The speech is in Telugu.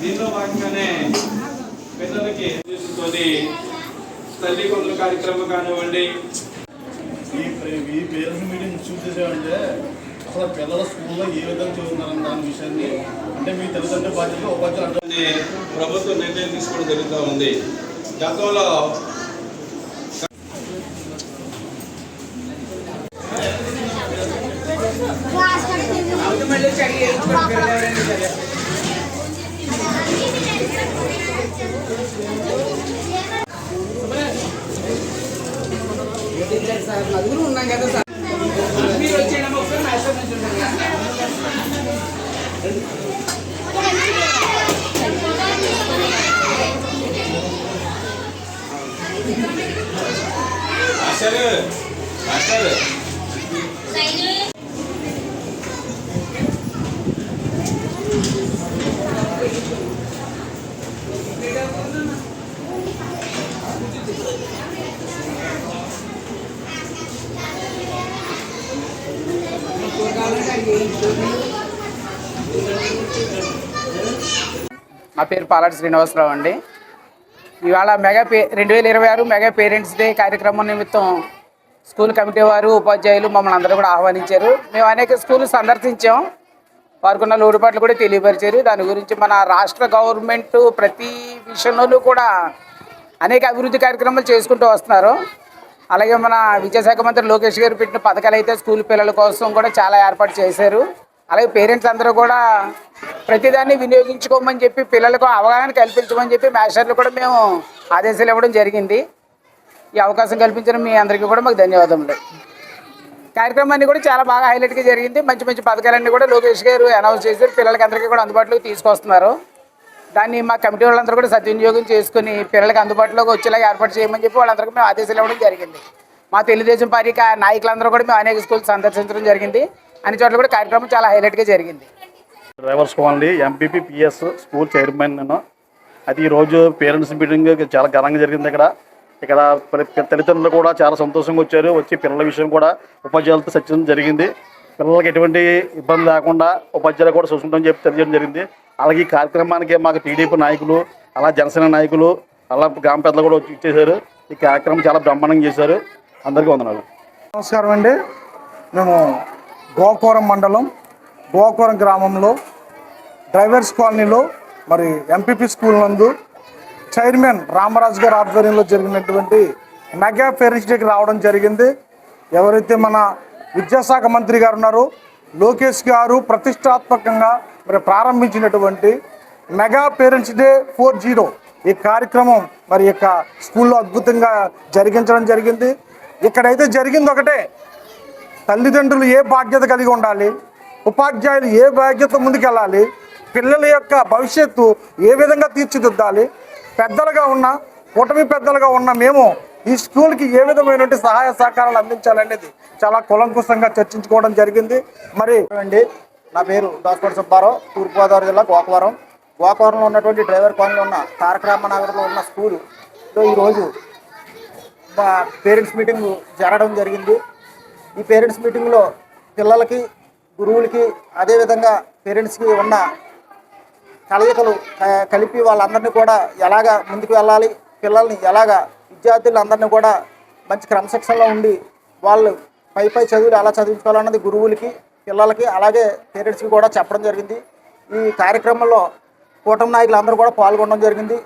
దీనిలో భాగంగానే పిల్లలకి తీసుకొని తల్లి కొడుకుల కార్యక్రమం కానివ్వండి, ఈ పేరెంట్స్ మీటింగ్ చూసేసామంటే అసలు పిల్లల స్కూల్లో ఏ విధంగా చదువుతున్నారని దాని విషయాన్ని అంటే మీ తల్లిదండ్రుల బాధ్యత ఉపాధ్యాయులు అంటే ప్రభుత్వం నిర్ణయం తీసుకోవడం జరుగుతూ ఉంది. గతంలో నలుగురు ఉన్నాం కదా సార్, మీరు వచ్చేయడం ఒకసారి మ్యాథ్స్ నుంచి ఉంటారు కదా. నా పేరు పాలాటి శ్రీనివాసరావు అండి. ఇవాళ 2026 మెగా పేరెంట్స్ డే కార్యక్రమం నిమిత్తం స్కూల్ కమిటీ వారు ఉపాధ్యాయులు మమ్మల్ని అందరూ కూడా ఆహ్వానించారు. మేము అనేక స్కూళ్ళు సందర్శించాం, వారికి ఉన్న లోటుపాట్లు కూడా తెలియపరిచారు. దాని గురించి మన రాష్ట్ర గవర్నమెంట్ ప్రతి విషయంలోనూ కూడా అనేక అభివృద్ధి కార్యక్రమాలు చేసుకుంటూ వస్తున్నారు. అలాగే మన విద్యాశాఖ మంత్రి లోకేష్ గారు పెట్టిన పథకాలు అయితే స్కూల్ పిల్లల కోసం కూడా చాలా ఏర్పాటు చేశారు. అలాగే పేరెంట్స్ అందరూ కూడా ప్రతిదాన్ని వినియోగించుకోమని చెప్పి పిల్లలకు అవగాహన కల్పించమని చెప్పి మాస్టర్లు కూడా మేము ఆదేశాలు ఇవ్వడం జరిగింది. ఈ అవకాశం కల్పించిన మీ అందరికీ కూడా మాకు ధన్యవాదములు. కార్యక్రమాన్ని కూడా చాలా బాగా హైలైట్గా జరిగింది. మంచి మంచి పథకాలన్నీ కూడా లోకేష్ గారు అనౌన్స్ చేశారు, పిల్లలకి అందరికీ కూడా అందుబాటులోకి తీసుకొస్తున్నారు. దాన్ని మా కమిటీ వాళ్ళందరూ కూడా సద్వినియోగం చేసుకుని పిల్లలకి అందుబాటులోకి వచ్చేలాగా ఏర్పాటు చేయమని చెప్పి వాళ్ళందరికీ మేము ఆదేశాలు ఇవ్వడం జరిగింది. మా తెలుగుదేశం పార్టీ నాయకులందరూ కూడా మేము అనేక స్కూల్స్ సందర్శించడం జరిగింది. అన్ని చోట్ల కూడా కార్యక్రమం చాలా హైలైట్గా జరిగింది. Drivers colony MPP PS school chairman నేను. అది ఈరోజు పేరెంట్స్ మీటింగ్ చాలా ఘనంగా జరిగింది. ఇక్కడ తల్లిదండ్రులు కూడా చాలా సంతోషంగా వచ్చారు. వచ్చి పిల్లల విషయం కూడా ఉపాధ్యాయులతో చర్చించడం జరిగింది. పిల్లలకి ఎటువంటి ఇబ్బంది లేకుండా ఉపాధ్యాయులు కూడా చూసుకుంటామని చెప్పి తెలియజేయడం జరిగింది. అలాగే ఈ కార్యక్రమానికి మాకు టీడీపీ నాయకులు, అలా జనసేన నాయకులు, అలా గ్రామ పెద్దలు కూడా వచ్చి ఇచ్చేశారు. ఈ కార్యక్రమం చాలా బ్రహ్మాండంగా చేశారు. అందరికీ వందనాలు. నమస్కారం అండి. మేము గోకవరం మండలం గోకవరం గ్రామంలో డ్రైవర్స్ కాలనీలో మరి ఎంపీపీ స్కూల్ నందు చైర్మన్ రామరాజు గారి ఆధ్వర్యంలో జరిగినటువంటి మెగా పేరెంట్స్ డేకి రావడం జరిగింది. ఎవరైతే మన విద్యాశాఖ మంత్రి గారు ఉన్నారో లోకేష్ గారు ప్రతిష్టాత్మకంగా మరి ప్రారంభించినటువంటి మెగా పేరెంట్స్ డే 4.0 ఈ కార్యక్రమం మరి యొక్క స్కూల్లో అద్భుతంగా జరిగించడం జరిగింది. ఇక్కడైతే జరిగింది ఒకటే, తల్లిదండ్రులు ఏ బాధ్యత కలిగి ఉండాలి, ఉపాధ్యాయులు ఏ బాధ్యత ముందుకెళ్ళాలి, పిల్లల యొక్క భవిష్యత్తు ఏ విధంగా తీర్చిదిద్దాలి, పెద్దలుగా ఉన్న కూటమి పెద్దలుగా ఉన్న మేము ఈ స్కూల్కి ఏ విధమైనటువంటి సహాయ సహకారాలు అందించాలనేది చాలా కులంకుశంగా చర్చించుకోవడం జరిగింది. మరి అండి, నా పేరు దాసపడి సుబ్బారావు, తూర్పుగోదావరి జిల్లా గోకవరంలో ఉన్నటువంటి డ్రైవర్ కాలనీలో ఉన్న తారక రామనగర్లో ఉన్న స్కూలులో ఈరోజు పేరెంట్స్ మీటింగ్ జరగడం జరిగింది. ఈ పేరెంట్స్ మీటింగ్లో పిల్లలకి, గురువులకి, అదేవిధంగా పేరెంట్స్కి ఉన్న కలయికలు కలిపి వాళ్ళందరినీ కూడా ఎలాగా ముందుకు వెళ్ళాలి, పిల్లల్ని ఎలాగా విద్యార్థులందరినీ కూడా మంచి క్రమశిక్షణలో ఉండి వాళ్ళు పై చదువులు ఎలా చదివించుకోవాలన్నది గురువులకి, పిల్లలకి, అలాగే పేరెంట్స్కి కూడా చెప్పడం జరిగింది. ఈ కార్యక్రమంలో కూటమి నాయకులు అందరూ కూడా పాల్గొనడం జరిగింది.